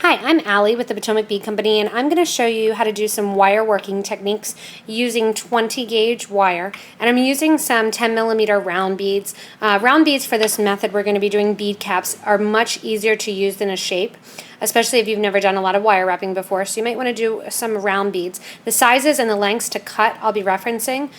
Hi, I'm Allie with the Potomac Bead Company, and I'm going to show you how to do some wire working techniques using 20 gauge wire. And I'm using some 10mm round beads. Round beads for this method we're going to be doing bead caps are much easier to use than a shape, especially if you've never done a lot of wire wrapping before, so you might want to do some round beads. The sizes and the lengths to cut we'll be referencing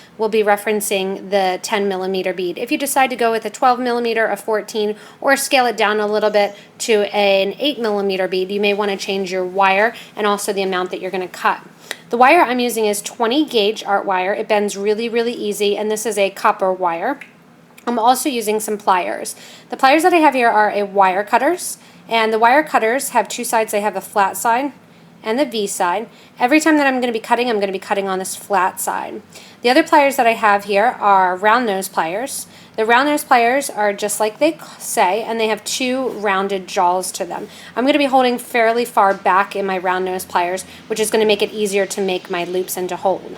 the 10mm bead. If you decide to go with a 12mm, a 14, or scale it down a little bit to an 8mm bead, you may want to change your wire and also the amount that you're going to cut. The wire I'm using is 20 gauge art wire. It bends really, really easy, and this is a copper wire. I'm also using some pliers. The pliers that I have here are wire cutters, and the wire cutters have two sides. They have the flat side and the V side. Every time that I'm going to be cutting, I'm going to be cutting on this flat side. The other pliers that I have here are round nose pliers. The round nose pliers are just like they say, and they have two rounded jaws to them. I'm going to be holding fairly far back in my round nose pliers, which is going to make it easier to make my loops and to hold.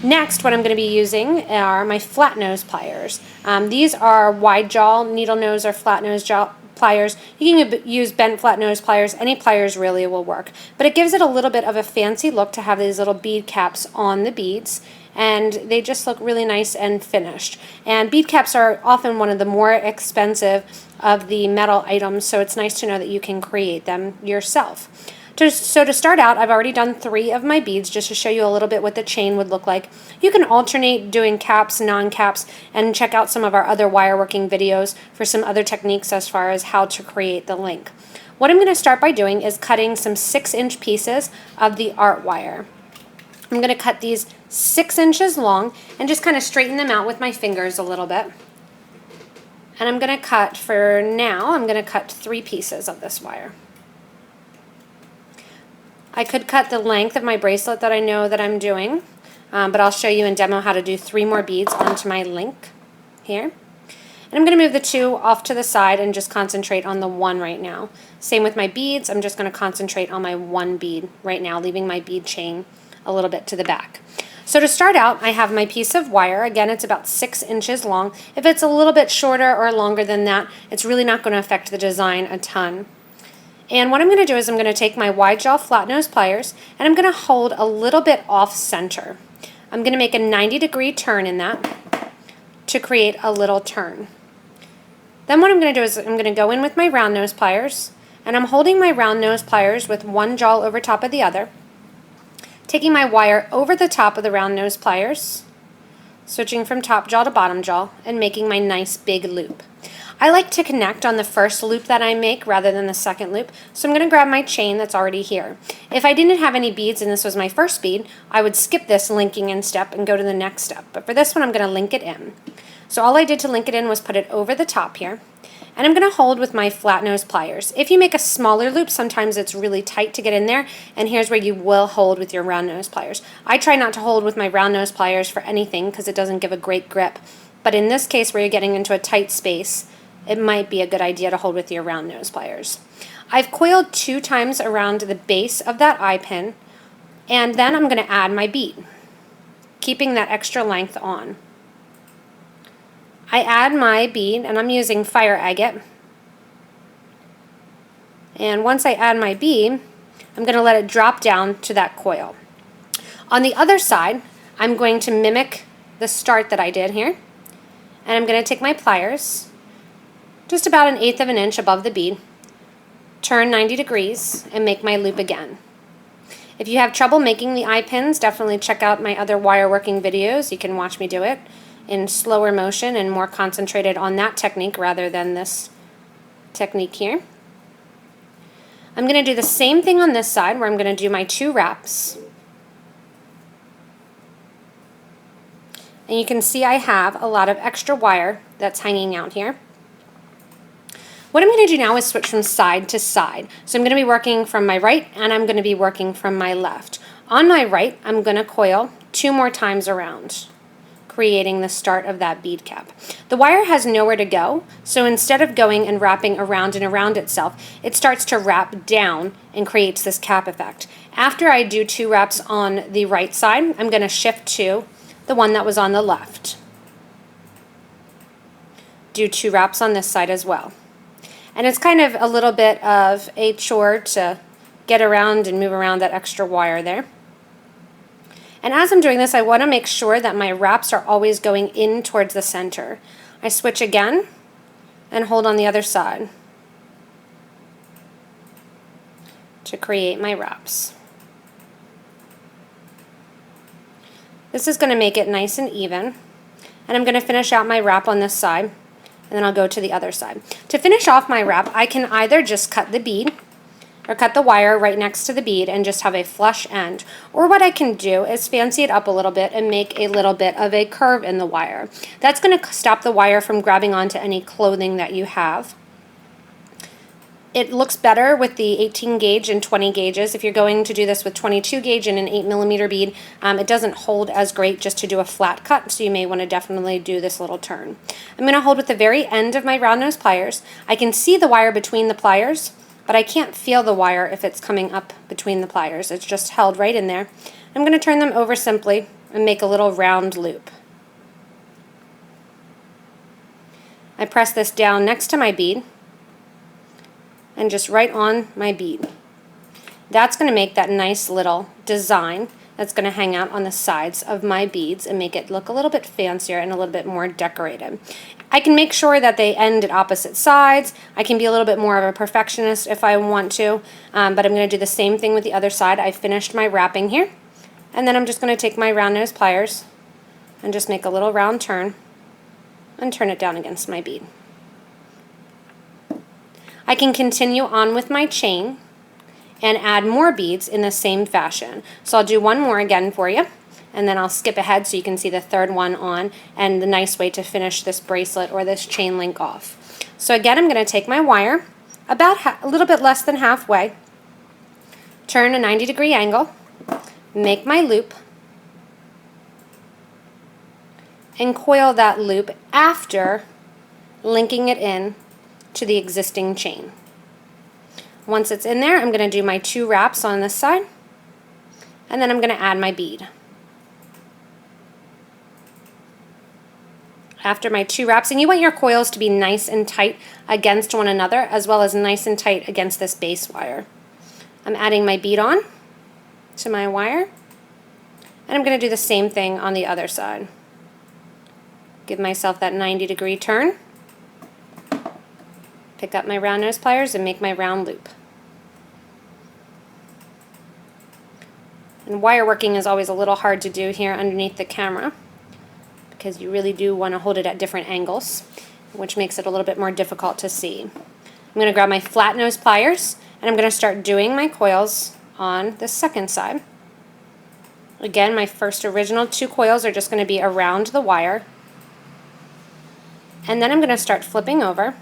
Next, what I'm going to be using are my flat nose pliers. These are wide jaw, needle nose, or flat nose jaw pliers. You can use bent flat nose pliers. Any pliers really will work. But it gives it a little bit of a fancy look to have these little bead caps on the beads, and they just look really nice and finished. And bead caps are often one of the more expensive of the metal items, so it's nice to know that you can create them yourself. So to start out, I've already done 3 of my beads just to show you a little bit what the chain would look like. You can alternate doing caps, non-caps, and check out some of our other wire working videos for some other techniques as far as how to create the link. What I'm going to start by doing is cutting some 6-inch pieces of the art wire. I'm going to cut these 6 inches long and just kind of straighten them out with my fingers a little bit. And I'm going to cut, for now, I'm going to cut 3 pieces of this wire. I could cut the length of my bracelet that I know that I'm doing, but I'll show you in demo how to do 3 more beads onto my link here. And I'm going to move the 2 off to the side and just concentrate on the 1 right now. Same with my beads, I'm just going to concentrate on my 1 bead right now, leaving my bead chain a little bit to the back. So to start out, I have my piece of wire. Again, it's about 6 inches long. If it's a little bit shorter or longer than that, it's really not going to affect the design a ton. And what I'm going to do is I'm going to take my wide jaw flat nose pliers and I'm going to hold a little bit off center. I'm going to make a 90-degree turn in that to create a little turn. Then what I'm going to do is I'm going to go in with my round nose pliers, and I'm holding my round nose pliers with one jaw over top of the other, taking my wire over the top of the round nose pliers, switching from top jaw to bottom jaw, and making my nice big loop. I like to connect on the first loop that I make rather than the second loop, so I'm going to grab my chain that's already here. If I didn't have any beads and this was my first bead, I would skip this linking in step and go to the next step. But for this one, I'm going to link it in. So all I did to link it in was put it over the top here, and I'm going to hold with my flat nose pliers. If you make a smaller loop, sometimes it's really tight to get in there, and here's where you will hold with your round nose pliers. I try not to hold with my round nose pliers for anything because it doesn't give a great grip, but in this case where you're getting into a tight space, it might be a good idea to hold with your round nose pliers. I've coiled 2 times around the base of that eye pin, and then I'm going to add my bead, keeping that extra length on. I add my bead, and I'm using fire agate. And once I add my bead, I'm going to let it drop down to that coil. On the other side, I'm going to mimic the start that I did here, and I'm going to take my pliers, just about 1/8 of an inch above the bead, turn 90 degrees, and make my loop again. If you have trouble making the eye pins, definitely check out my other wire working videos. You can watch me do it in slower motion and more concentrated on that technique rather than this technique here. I'm going to do the same thing on this side where I'm going to do my 2 wraps. And you can see I have a lot of extra wire that's hanging out here. What I'm going to do now is switch from side to side. So I'm going to be working from my right and I'm going to be working from my left. On my right, I'm going to coil 2 more times around, creating the start of that bead cap. The wire has nowhere to go, so instead of going and wrapping around and around itself, it starts to wrap down and creates this cap effect. After I do 2 wraps on the right side, I'm going to shift to the one that was on the left. Do 2 wraps on this side as well. And it's kind of a little bit of a chore to get around and move around that extra wire there. And as I'm doing this, I want to make sure that my wraps are always going in towards the center. I switch again and hold on the other side to create my wraps. This is going to make it nice and even. And I'm going to finish out my wrap on this side, and then I'll go to the other side. To finish off my wrap, I can either just cut the bead or cut the wire right next to the bead and just have a flush end. Or what I can do is fancy it up a little bit and make a little bit of a curve in the wire. That's going to stop the wire from grabbing onto any clothing that you have. It looks better with the 18 gauge and 20 gauges. If you're going to do this with 22 gauge and an 8mm bead, it doesn't hold as great just to do a flat cut, so you may want to definitely do this little turn. I'm going to hold with the very end of my round nose pliers. I can see the wire between the pliers, but I can't feel the wire if it's coming up between the pliers. It's just held right in there. I'm going to turn them over simply and make a little round loop. I press this down next to my bead and just right on my bead. That's going to make that nice little design that's going to hang out on the sides of my beads and make it look a little bit fancier and a little bit more decorated. I can make sure that they end at opposite sides. I can be a little bit more of a perfectionist if I want to, but I'm going to do the same thing with the other side. I finished my wrapping here, and then I'm just going to take my round nose pliers and just make a little round turn and turn it down against my bead. I can continue on with my chain and add more beads in the same fashion. So I'll do one more again for you, and then I'll skip ahead so you can see the third one on and the nice way to finish this bracelet or this chain link off. So again, I'm going to take my wire about a little bit less than halfway, turn a 90-degree angle, make my loop, and coil that loop after linking it in to the existing chain. Once it's in there, I'm going to do my 2 wraps on this side, and then I'm going to add my bead. After my 2 wraps, and you want your coils to be nice and tight against one another, as well as nice and tight against this base wire. I'm adding my bead on to my wire, and I'm going to do the same thing on the other side. Give myself that 90-degree turn, pick up my round nose pliers and make my round loop. And wire working is always a little hard to do here underneath the camera because you really do want to hold it at different angles, which makes it a little bit more difficult to see. I'm going to grab my flat nose pliers and I'm going to start doing my coils on the second side. Again, my first original 2 coils are just going to be around the wire. And then I'm going to start flipping over,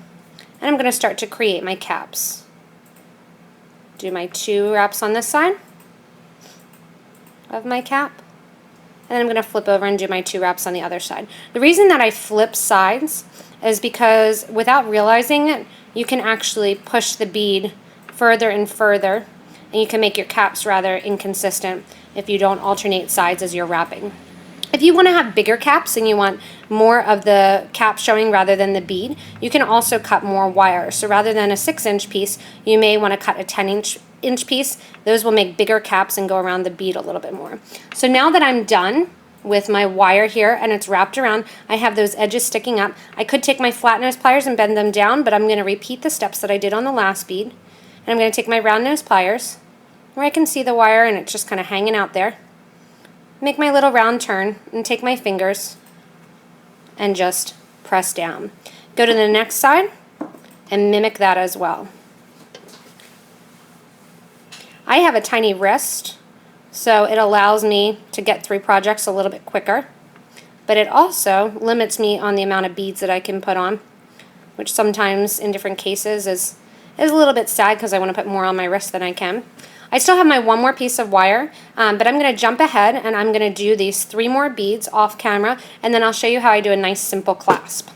and I'm going to start to create my caps. Do my 2 wraps on this side of my cap, and then I'm going to flip over and do my 2 wraps on the other side. The reason that I flip sides is because without realizing it, you can actually push the bead further and further, and you can make your caps rather inconsistent if you don't alternate sides as you're wrapping. If you want to have bigger caps and you want more of the cap showing rather than the bead, you can also cut more wire. So rather than a 6-inch piece, you may want to cut a 10-inch piece. Those will make bigger caps and go around the bead a little bit more. So now that I'm done with my wire here and it's wrapped around, I have those edges sticking up. I could take my flat nose pliers and bend them down, but I'm going to repeat the steps that I did on the last bead. And I'm going to take my round nose pliers where I can see the wire and it's just kind of hanging out there. Make my little round turn and take my fingers and just press down. Go to the next side and mimic that as well. I have a tiny wrist, so it allows me to get through projects a little bit quicker, but it also limits me on the amount of beads that I can put on, which sometimes in different cases is a little bit sad because I want to put more on my wrist than I can. I still have my 1 more piece of wire, but I'm going to jump ahead and I'm going to do these 3 more beads off camera, and then I'll show you how I do a nice simple clasp.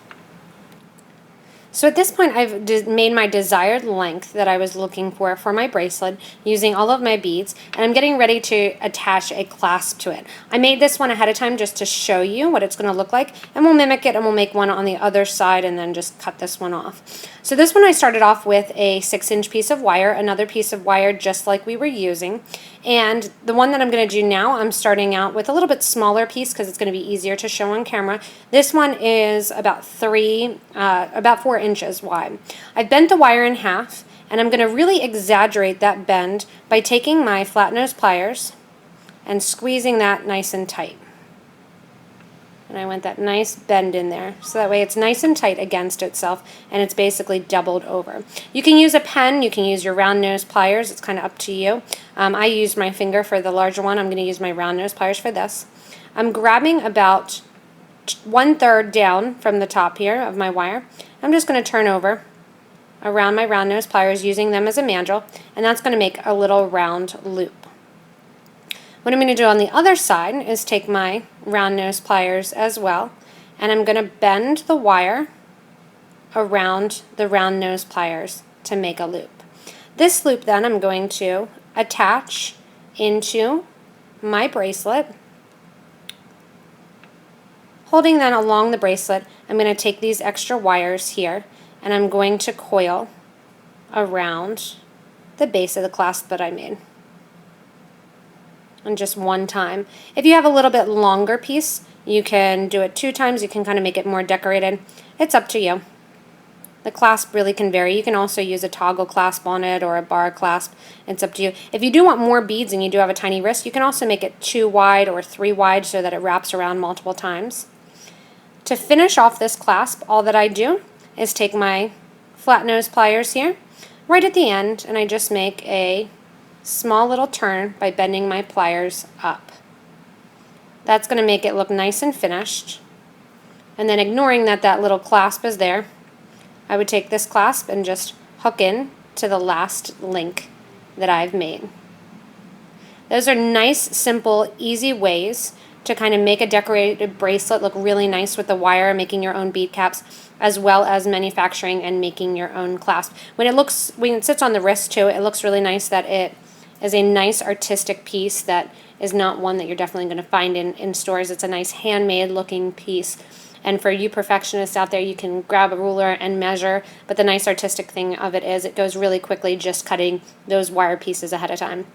So at this point I've made my desired length that I was looking for my bracelet using all of my beads, and I'm getting ready to attach a clasp to it. I made this one ahead of time just to show you what it's going to look like, and we'll mimic it and we'll make one on the other side and then just cut this one off. So this one I started off with a 6-inch piece of wire, another piece of wire just like we were using. And the one that I'm going to do now, I'm starting out with a little bit smaller piece because it's going to be easier to show on camera. This one is about 4 inches wide. I've bent the wire in half, and I'm going to really exaggerate that bend by taking my flat nose pliers and squeezing that nice and tight. And I want that nice bend in there, so that way it's nice and tight against itself, and it's basically doubled over. You can use a pen, you can use your round nose pliers, it's kind of up to you. I used my finger for the larger one. I'm going to use my round nose pliers for this. I'm grabbing about 1/3 down from the top here of my wire. I'm just going to turn over around my round nose pliers using them as a mandrel, and that's going to make a little round loop. What I'm going to do on the other side is take my round nose pliers as well, and I'm going to bend the wire around the round nose pliers to make a loop. This loop then I'm going to attach into my bracelet. Holding then along the bracelet, I'm going to take these extra wires here, and I'm going to coil around the base of the clasp that I made. And just one time. If you have a little bit longer piece, you can do it 2 times. You can kind of make it more decorated. It's up to you. The clasp really can vary. You can also use a toggle clasp on it or a bar clasp. It's up to you. If you do want more beads and you do have a tiny wrist, you can also make it 2 wide or 3 wide so that it wraps around multiple times. To finish off this clasp, all that I do is take my flat nose pliers here, right at the end, and I just make a small little turn by bending my pliers up. That's going to make it look nice and finished. And then ignoring that that little clasp is there, I would take this clasp and just hook in to the last link that I've made. Those are nice, simple, easy ways to kind of make a decorated bracelet look really nice with the wire, making your own bead caps, as well as manufacturing and making your own clasp. When it sits on the wrist too, it looks really nice that it is a nice artistic piece that is not one that you're definitely going to find in stores. It's a nice handmade looking piece. And for you perfectionists out there, you can grab a ruler and measure, but the nice artistic thing of it is it goes really quickly just cutting those wire pieces ahead of time.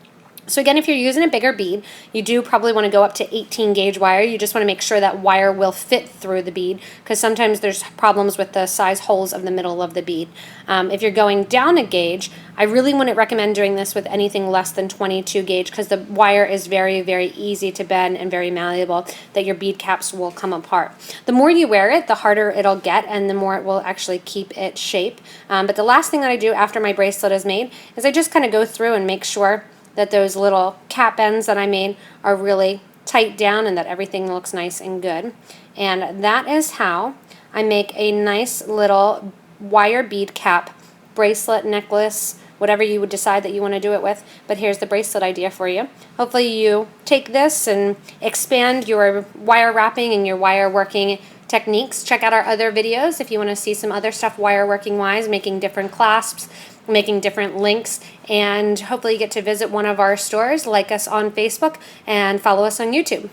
So again, if you're using a bigger bead, you do probably want to go up to 18 gauge wire. You just want to make sure that wire will fit through the bead, because sometimes there's problems with the size holes of the middle of the bead. If you're going down a gauge, I really wouldn't recommend doing this with anything less than 22 gauge, because the wire is very, very easy to bend and very malleable that your bead caps will come apart. The more you wear it, the harder it'll get, and the more it will actually keep its shape. But the last thing that I do after my bracelet is made is I just kind of go through and make sure that those little cap ends that I made are really tight down and that everything looks nice and good. And that is how I make a nice little wire bead cap bracelet, necklace, whatever you would decide that you want to do it with. But here's the bracelet idea for you. Hopefully you take this and expand your wire wrapping and your wire working techniques. Check out our other videos if you want to see some other stuff wire working wise, making different clasps, making different links, and hopefully you get to visit one of our stores, like us on Facebook, and follow us on YouTube.